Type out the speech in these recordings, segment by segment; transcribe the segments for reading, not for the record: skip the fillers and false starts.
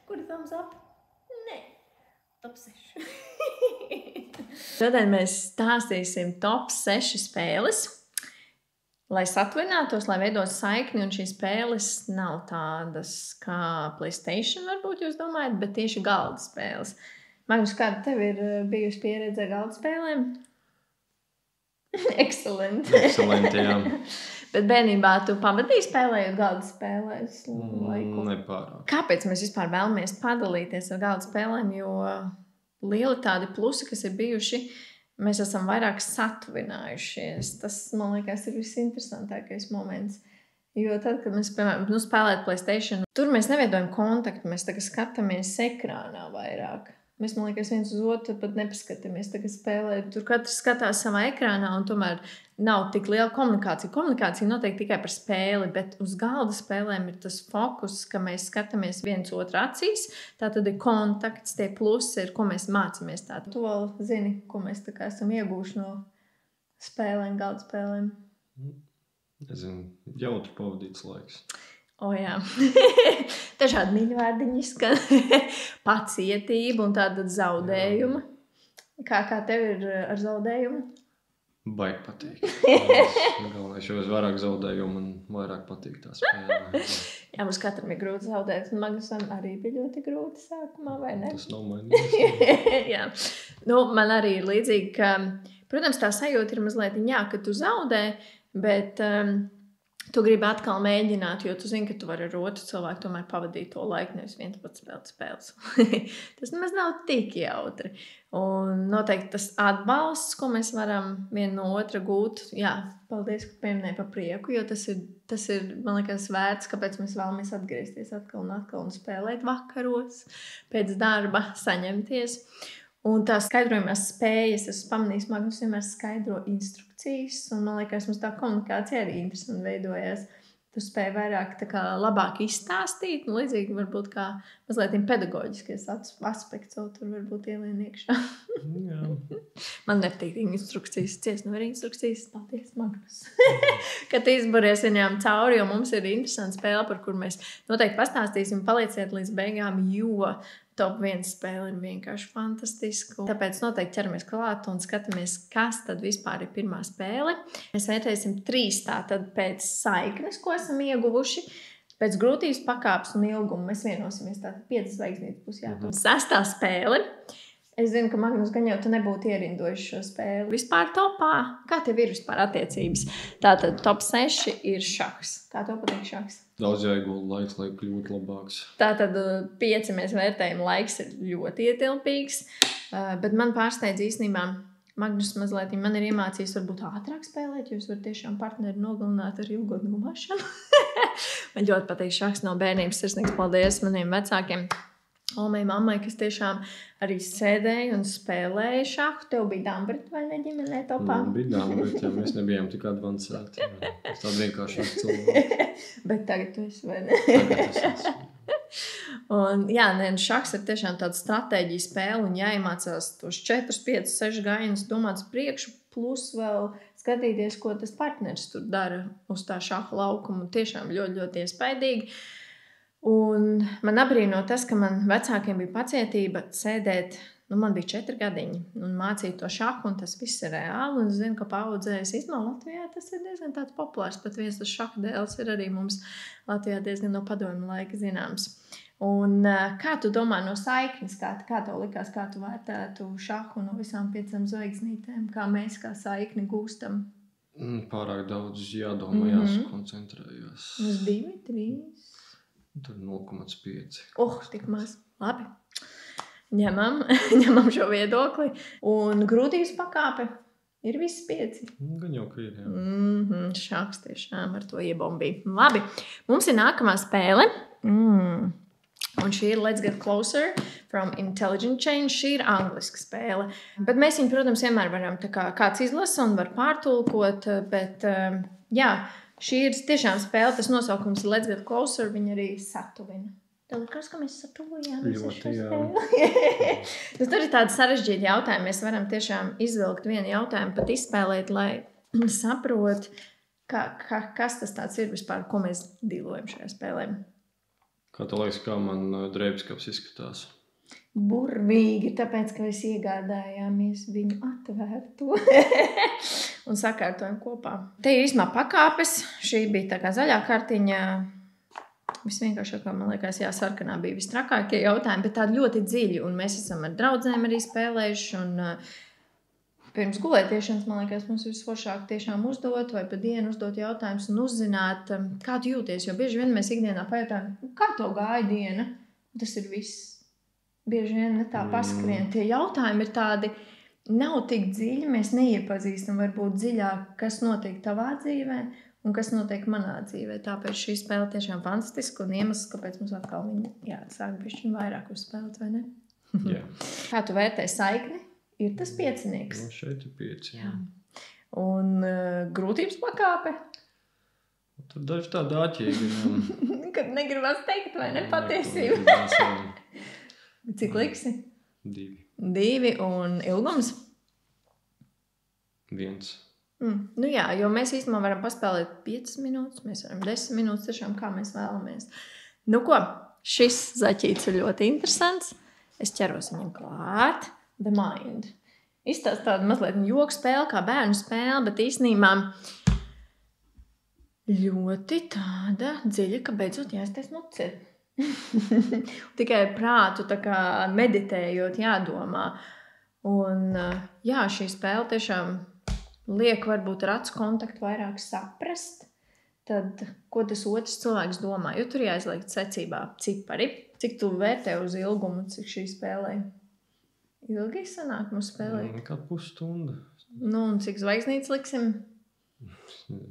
Kur thumbs up? Nē, top 6. Šodien mēs stāstīsim top 6 spēles, lai satvinātos, lai veidot saikni, un šīs spēles nav tādas kā PlayStation, varbūt jūs domājat, bet tieši galda spēles. Magnus, kāda tev ir bijusi pieredze galda spēlēm? Excelent, jā. Bet bērnībā tu pavadīji spēlējot galda spēlēs laiku? Nepārāk. Kāpēc mēs vispār vēlamies padalīties ar galda spēlēm? Jo lieli tādi plusi, kas ir bijuši, mēs esam vairāk satvinājušies. Tas, man liekas, ir visinteresantākais moments. Jo tad, kad mēs, piemēram, spēlējam PlayStation, tur mēs neveidojam kontaktu, mēs tagad skatāmies ekrānā vairāk. Mēs, man liekas, viens uz otru pat nepaskatāmies, tagad spēlējam. Tur katrs skatās savā ekrānā, un tomēr nav tik liela komunikācija. Komunikācija notiek tikai par spēli, bet uz galda spēlēm ir tas fokus, ka mēs skatāmies viens otru acīs. Tā tad ir kontakts, tie plusi ir, ko mēs mācāmies. Tu vēl zini, ko mēs tā kā esam iegūši no spēlēm, galda spēlēm? Nezinu, jautri pavadīts laiks. Jā, dažādi mīļvārdiņi skan, pacietība un tāda zaudējuma. Kā tev ir ar zaudējumu? Baigi patīk. Galvenais, jo es vairāk zaudējumu un vairāk patīk tā spēle. Jā, mums katram ir grūti zaudēt. Magnusam arī bija ļoti grūti sākumā, vai ne? Tas nav mainījies. Jā. Man arī ir līdzīgi, ka, protams, tā sajūta ir mazliet, jā, ka tu zaudē, bet tu gribi atkal mēģināt, jo tu zini, ka tu vari ar otru cilvēku tomēr pavadīt to laiku, nevis viens pats spēles. Tas nemaz nav tik jautri. Un noteikti tas atbalsts, ko mēs varam viena no otra gūt, jā, paldies, ka pieminēji par prieku, jo tas ir, man liekas, vērts, kāpēc mēs vēlamies atgriezties atkal un spēlēt vakaros, pēc darba saņemties. Un tās skaidrojumās spējas, es pamanīju, Magnus vienmēr skaidro instrukcijas, un man liekas, mums tā komunikācija arī interesanti veidojās. Tu spēji vairāk tā kā labāk izstāstīt, un līdzīgi varbūt kā mazliet pedagoģiskais aspekts, tur varbūt ielien iekšā. Jā. Man nepatīk instrukcijas, nevar instrukcijas, paldies, Magnus. Kad izburies viņām cauri, jo mums ir interesanta spēle, par kur mēs noteikti pastāstīsim, palieciet līdz beigām, jo top 1 spēle ir vienkārši fantastiska. Tāpēc noteikti ķeramies klāt un skatāmies, kas tad vispār ir pirmā spēle. Mēs vērtēsim 3 tātad pēc saiknes, ko esam ieguvuši. Pēc grūtības pakāpes un ilguma mēs vienosimies. Tātad 5 zvaigznītes būs jāatrod. 6. spēle. Es zinu, ka Magnus gan jau tu nebūtu ierindojuši šo spēli. Vispār topā. Kā tev ir vispār attiecības? Tātad top 6 ir šahs. Kā tev patīk šahs? Daudz jāiegulda laiks, lai kļūtu labāks. Tātad 5 mēs vērtējam, laiks ir ļoti ietilpīgs. Bet man pārsteidz īstenībā, Magnus mazliet, man ir iemācījis varbūt ātrāk spēlēt, jo es varu tiešām partneri nogalināt ar ilgo domāšanu. Man ļoti patīk šahs no bērnības. Sirsnīgs paldies maniem vecākiem. Omai, mammai, kas tiešām arī sēdēja un spēlēja šahu. Tev bija Dambrit vai ne ģimenē topā? Bija Dambrit, jā, mēs nebijām tik advancēti. Es tādu vienkāršāk cilvēku. Bet tagad tu esi, vai ne? Tagad es esmu. Un jā, šahs ir tiešām tāda stratēģija spēle un jāiemācās tos 4, 5, 6 gājienus domāt priekšu, plus vēl skatīties, ko tas partneris tur dara uz tā šaha laukuma. Tiešām ļoti, ļoti iespaidīgi. Un man abrīno tas, ka man vecākiem bija pacietība sēdēt, man bija 4 gadiņi, un mācīt to šahu, un tas viss ir reāli, un es zinu, ka paudzēs īstenībā Latvijā tas ir diezgan tāds populārs, pat viens tas šaha dēls ir arī mums Latvijā diezgan no padomju laika zināms. Un kā tu domā no saiknes, kā tev likās, kā tu vērtētu šahu no visām 5 zvaigznītēm, kā mēs kā saikni gūstam? Pārāk daudz jādomā, jāsakoncentrējās. Uz 2, 3... Tur 0,5. Tik maz. Labi. Ņemam šo viedokli. Un grūtības pakāpe ir visi 5. Gan jau, ka ir, jā. Šāks tiešām ar to iebombīja. Labi. Mums ir nākamā spēle. Un šī ir Let's Get Closer from Intelligent Change. Šī ir angliska spēle. Bet mēs viņu, protams, vienmēr varam, tā kā kāds izlasa un var pārtulkot, bet jā, šī ir tiešām spēle, tas nosaukums ir Let's Get Closer, viņa arī satuvina. Tev likās, ka mēs satuvojāmies ar šo spēli? Tur ir tādi sarežģīti jautājumi. Mēs varam tiešām izvilkt vienu jautājumu, pat izspēlēt, lai saprot, kas tas tāds ir vispār, ko mēs dīlojam šajā spēlē. Kā tev liekas, kā man drēbskaps izskatās? Burvīgi, tāpēc, ka mēs iegādājāmies viņu atvērto un sakārtojam kopā. Te ir īstenībā pakāpes. Šī bija tā kā zaļā kartiņa. Visvienkāršākā, man liekas, sarkanā bija vistrakākie jautājumi, bet tādi ļoti dziļi. Un mēs esam ar draudzēm arī spēlējuši. Un pirms gulētiešanas, man liekas, mums ir visforšāk tiešām uzdot vai pa dienu uzdot jautājumus un uzzināt, kā tu jūties. Jo bieži vien mēs ikdienā pajautājam, kā tev gāja diena? Tas ir viss. Bieži vien ne tā paskrien. Tie jautājumi ir tādi, nav tik dziļi, mēs neiepazīstam varbūt dziļāk, kas notiek tavā dzīvē un kas notiek manā dzīvē. Tāpēc šī spēle tiešām fantastiska un iemesls, kāpēc mums atkal viņa sāk bišķiņ vairāk uzspēlēt, vai ne? Jā. Kā tu vērtē saikni? Ir tas piecinieks? Nu, šeit ir 5. Jā. Un grūtības pakāpe? Tur daži tā dāķīgi. Kad negribas teikt, vai ne patiesība? Cik liksi? 2. 2 un ilgums? 1. Nu jā, jo mēs īstenībā varam paspēlēt 5 minūtes, mēs varam 10 minūtes, tiešām kā mēs vēlamies. Nu ko, šis zaķīts ir ļoti interesants. Es ķeros viņam klāt. The Mind. Izstāst tādu mazliet joku spēli, kā bērnu spēle, bet īstenībā ļoti tāda dziļa, ka beidzot jāsties muci. Tikai prātu tā kā meditējot jādomā. Un jā, šī spēle tiešām liek varbūt ar acu kontaktu vairāk saprast, tad ko tas otrs cilvēks domā. Jo tur jāizliek secībā cipari. Cik tu vērtē uz ilgumu, cik šī spēlē? Ilgi sanāk mums spēlēt? Kā pusstunda. Nu, un cik zvaigznītes liksim?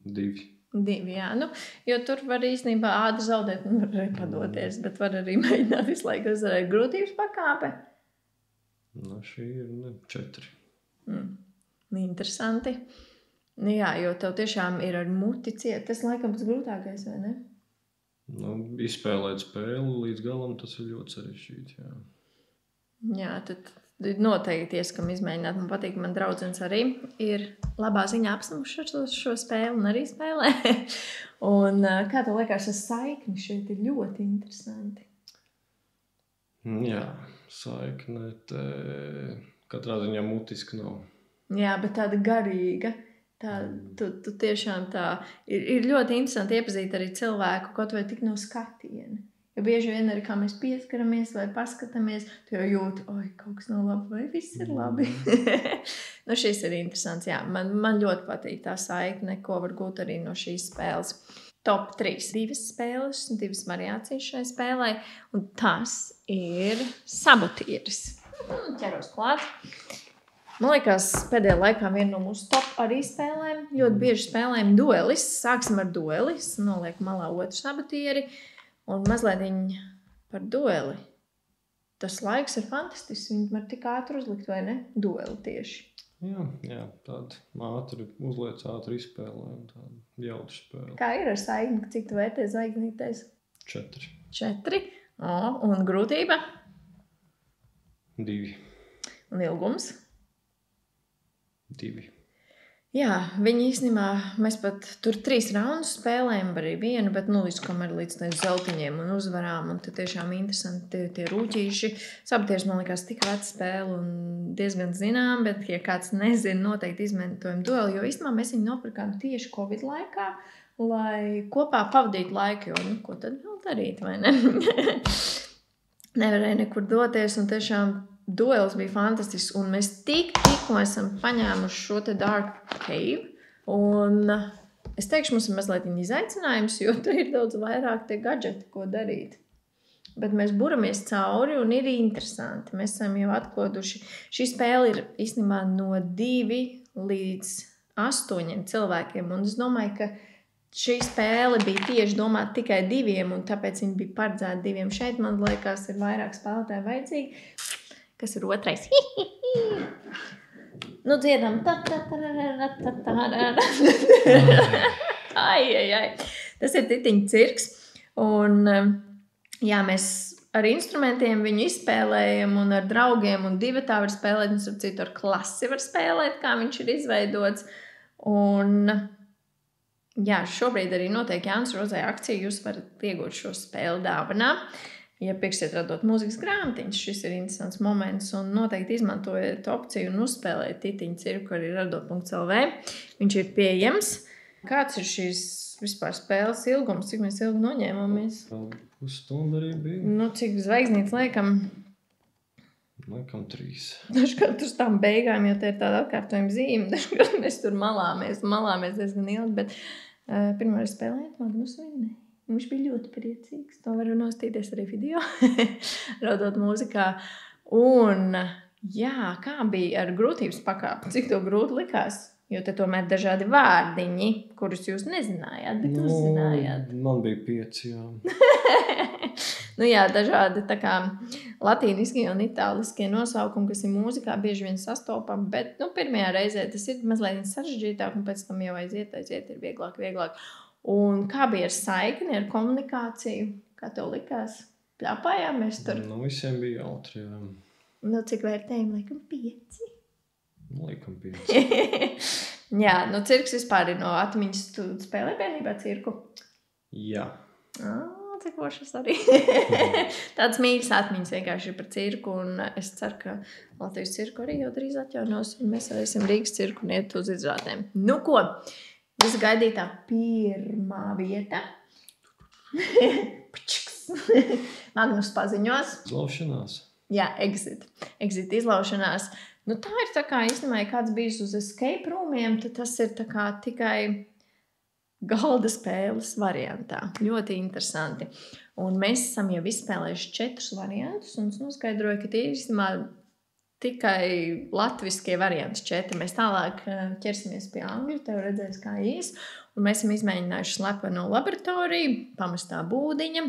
2. 2, jā. Nu, jo tur var īstenībā ātri zaudēt un var arī padoties, bet var arī mēģināt visu laiku uzvarēt grūtības pakāpe. Nu, šī ir 4. Interesanti. Nu, jā, jo tev tiešām ir ar muti ciet. Tas laikam pats grūtākais, vai ne? Nu, izspēlēt spēli līdz galam, tas ir ļoti sarežģīti, jā. Jā, tad noteikti ieskam izmēģināt. Man patīk, man draudzenes arī ir labā ziņā apsmuši šo spēli un arī spēlē. Un kā tev liekas, tas saikni šeit ir ļoti interesanti. Jā, saikne te katrā ziņā mutiski nav. Jā, bet tāda garīga. Tu tiešām tā ir ļoti interesanti iepazīt arī cilvēku, kaut vai tik no skatiena. Jo bieži vien arī kā mēs pieskaramies vai paskatāmies, tu jau jūti, oi, kaut kas nav labi, vai viss ir labi. Nu, šis ir interesants, jā. Man ļoti patīk tā saikne, ko var gūt arī no šīs spēles. Top 3. 2 spēles, 2 variācijas šai spēlē, un tas ir sabotieris. Ķeros klāt. Man liekas, pēdējā laikā viena no mūsu top arī spēlēm. Ļoti bieži spēlējam duelis. Sāksim ar duelis, noliek malā otru sabotieri. Un mazliet par dueli. Tas laiks ir fantastisks. Viņi var tik ātri uzlikt, vai ne? Dueli tieši. Jā, tāda ātri uzliec, ātri izspēlē un tāda jautri spēle. Kā ir ar saikni, cik tu vērtē zvaigznītēs? 4. 4. Un grūtība? 2. Un ilgums? 2. Jā, viņi īstenībā, mēs pat tur 3 raundus spēlējam, arī vienu, bet līdz zeltiņiem un uzvarām, un te tiešām interesanti tie rūķīši. Sabotieris, man liekas, tik veca spēle un diezgan zinām, bet, ja kāds nezina, noteikti izmantojam dueli, jo īstenībā mēs viņu nopirkām tieši Covid laikā, lai kopā pavadītu laiku, jo, ko tad vēl darīt, vai ne? Nevarēja nekur doties, un tiešām duels bija fantastisks, un mēs tikko esam paņēmuši šo te Dark Cave, un es teikšu, mums ir mazliet izaicinājums, jo tur ir daudz vairāk tie gadžeti, ko darīt. Bet mēs buramies cauri, un ir interesanti. Mēs esam jau atkoduši. Šī spēle ir īstenībā no 2 līdz 8 cilvēkiem, un es domāju, ka šī spēle bija tieši domāta tikai 2, un tāpēc viņa bija paredzēta 2. Šeit, man liekas, ir vairāk spēlētāji vajadzīgi. Kas ir otrais? Nu, dziedam. Ai. Tas ir titiņu cirks. Un, jā, mēs ar instrumentiem viņu izspēlējam un ar draugiem un 2 tā var spēlēt. Un ar citu ar klasi var spēlēt, kā viņš ir izveidots. Un Jā, šobrīd arī notiek Jānis Rozē akcija. Jūs varat iegūt šo spēli dāvanā. Ja pirksiet radot mūzikas grāmatiņas, šis ir interesants moments. Un noteikti izmantojiet opciju un uzspēlēt titiņu cirku arī radot.lv. Viņš ir pieejams. Kāds ir šīs vispār spēles ilgums? Cik mēs ilgi noņēmamies? Pusstundu arī bija. Nu, cik zvaigznītes liekam? Laikam 3. Dažkārt uz tām beigām, jo te ir tāda atkārtojuma zīme. Dažkārt mēs tur malāmies diezgan ilgi, bet pirmā spēlēt Magnus vinnēja. Viņš bija ļoti priecīgs. To varu nostīties arī video, radot mūzikā. Un, jā, kā bija ar grūtības pakāpi? Cik to grūti likās? Jo te tomēr dažādi vārdiņi, kurus jūs nezinājāt, bet uzzinājāt. Man bija 5, jā. Nu jā, dažādi tā kā latīniskie un itāliskie nosaukumi, kas ir mūzikā, bieži vien sastopami, bet pirmajā reizē tas ir mazliet sarežģītāk, un pēc tam jau aiziet ir vieglāk. Un kā bija ar saikni, ar komunikāciju? Kā tev likās? Pļāpājāmies tur? Nu, visiem bija jautri, jā. Nu, cik vērtējumi? Laikam 5. Laikam 5. Jā, cirks vispār ir no atmiņas. Tu spēlē bērnībā cirku? Jā. Cik foršas arī. Tādas mīļas atmiņas vienkārši ir par cirku, un es ceru, ka Latvijas cirku arī jau drīz atjaunos, un mēs varēsim Rīgas cirku un iet uz izrādēm. Nu ko? Visa gaidītā pirmā vieta. Magnus paziņos. Izlaušanās. Jā, exit izlaušanās. Nu, tā ir tā kā, īstenībā, ja kāds bijis uz escape roomiem, tad tas ir tā kā tikai galda spēles variantā. Ļoti interesanti. Un mēs esam jau izspēlējuši 4 variantus, un es noskaidroju, ka tie īstenībā tikai latviskie varianti 4. Mēs tālāk ķersimies pie angļu, tev redzēs, kā ies. Un mēs esam izmēģinājuši slepeno laboratoriju, pamestā būdiņa,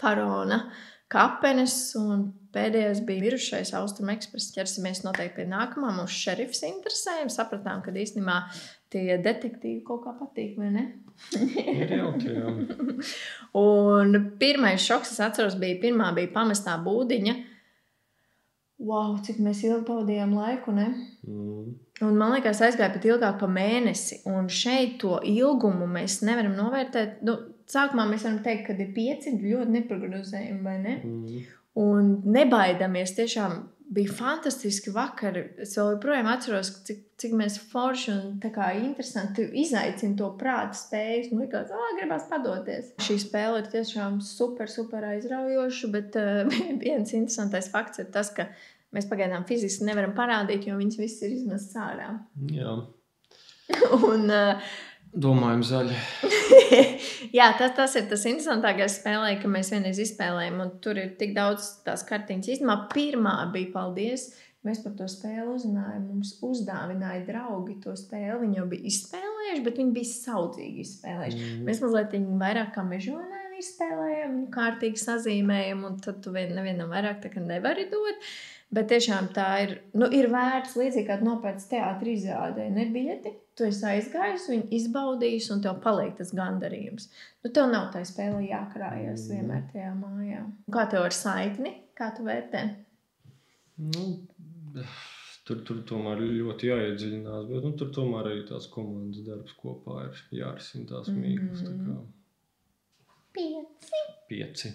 faraona kapenes, un pēdējais bija mirušais Austrum Ekspress. Ķersimies noteikti pie nākamā. Mums šerifs interesē, un sapratām, ka īstenībā tie detektīvi kaut kā patīk, vai ne? Ir jautri, jā. Un pirmais šoks, es atceros, pirmā bija pamestā būdiņa. Wow, cik mēs ilgi pavadījām laiku, ne? Un man liekas, aizgāja pat ilgāk pa mēnesi. Un šeit to ilgumu mēs nevaram novērtēt. Nu, sākumā mēs varam teikt, ka ir 5, ļoti neprognozējami, vai ne? Un nebaidamies, tiešām bija fantastiski vakari. Es vēl joprojām atceros, cik mēs forši un tā kā interesanti izaicina to prāta spējas. Man likās, gribās padoties. Šī spēle ir tiešām super aizraujoša, bet viens interesantais fakts ir tas, ka mēs pagaidām fiziski nevaram parādīt, jo viņas viss ir izmests ārā. Jā. Un domājam zaļi. Jā, tas ir tas interesantākais spēlē, ka mēs vienreiz izspēlējam, un tur ir tik daudz tās kartiņas. Īstenībā pirmā bija paldies. Mēs par to spēli uzzinājām. Mums uzdāvināja draugi to spēli. Viņi jau bija izspēlējuši, bet viņi bija saudzīgi izspēlējuši. Mēs mazliet viņu vairāk kā mežonēni izspēlējam, viņu kārtīgi sazīmējam, un tad tu nevienam vairāk tā kā nevari dot. Bet tiešām tā ir vērts līdzīgi, kā nopērts teātra izrādē, ne biļeti. Tu esi aizgājis, viņu izbaudījis, un tev paliek tas gandarījums. Nu, tev nav tā spēle jākrājas vienmēr tajā mājā. Kā tev ar saikni? Kā tu vērtē? Nu, tur tomēr ļoti jāiedziļinās, bet tur tomēr arī tās komandas darbs kopā ir jārisina tās mīklas. 5.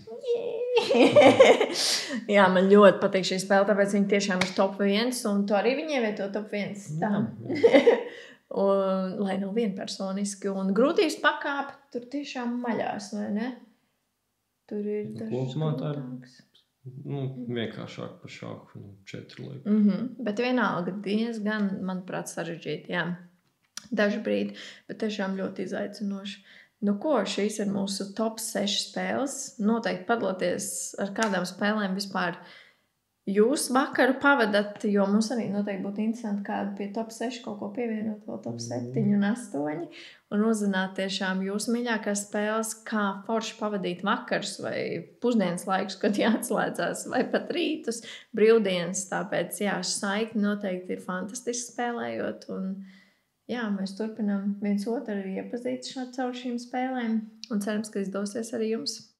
Jā, man ļoti patīk šī spēle, tāpēc viņa tiešām ir top 1, un tu arī viņai vieto top 1. Tā. Un, lai nav vienpersoniski. Un grūtības pakāpe tur tiešām maļās, vai ne? Tur ir dažas grūtākas. Vienkāršāk par šāku 4 lieku. Bet vienalga diezgan, manuprāt, sarežģīti, jā. Daži brīdi, bet tiešām ļoti izaicinoši. Nu ko, šīs ir mūsu top 6 spēles. Noteikti padalieties ar kādām spēlēm vispār jūs vakaru pavadat, jo mums arī noteikti būtu interesanti kādu pie top 6 kaut ko pievienot, vēl top 7 un 8, un uzzināt tiešām jūsu mīļākās spēles, kā forši pavadīt vakars vai pusdienas laikus, kad jāatslēdzās, vai pat rītus, brīvdienas. Tāpēc, jā, saikni noteikti ir fantastiski spēlējot, un jā, mēs turpinām viens otru arī iepazīt caur šīm spēlēm, un cerams, ka izdosies arī jums.